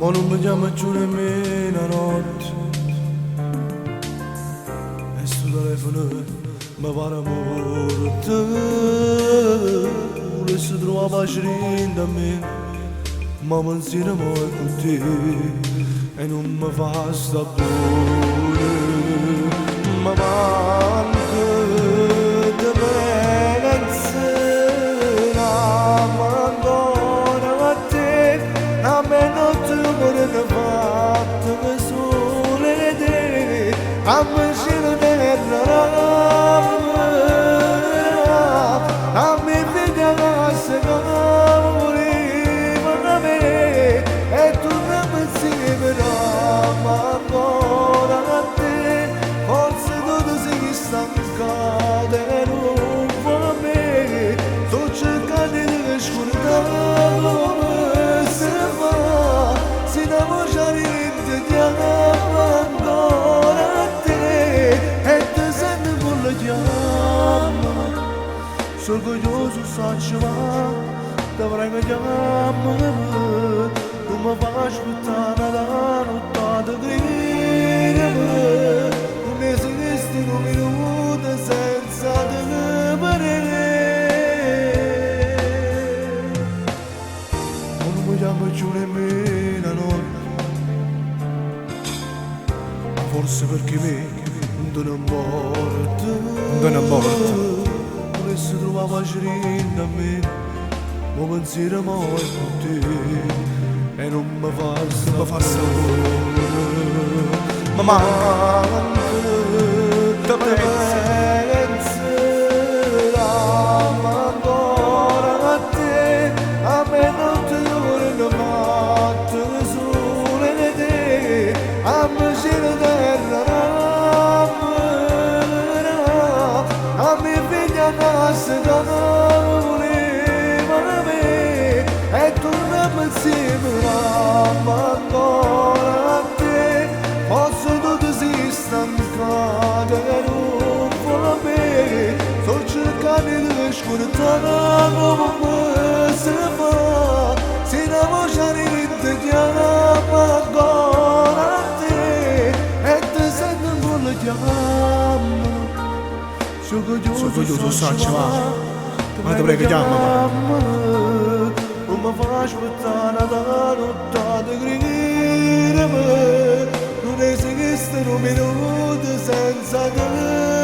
Ma non mi chiama più nemmeno a notte. E sto telefono mi pare morto. Volessi trovare pace dentro a me, ma pensiero mo è con te e non mi fa sta buone. Ma manca di mezz'ora, ma ancora a te, a me non ti vorrei fatta che sole te, a me ci non a me vedi la seconda voleva me e tu non mi insieme ma ancora a te forse tu sei stancato e non fa me sto cercando di scordare se va si innamorare di te ancora a te e ti senti con la chiama. Sono orgoglioso, so va, dovrai che chiamare, non mi fa aspettare la notte gridermi, non esiste un minuto senza te vedere. Non mi chiamo più nemmeno a notte, forse perché me non è morto. Non è morto. Se trovava pace a me, ma pensiero mo è con te e non mi fa sapore. Ma manca di mezz'ora, ma ancora a te, a me non ti vorrei fatta sole te, a me c'è la terra. A me figlia nascita voleva me e torniamo insieme ma ancora a te forse tu ti sei stancato e non fa me sto cercando di scordare come si fa si innamorare di te chiama ancora a te e ti sento con la chiama. Sono orgoglioso, so va, ma dovrei che chiama. Non mi fa aspettare la notte gridermi, non esiste un minuto senza te.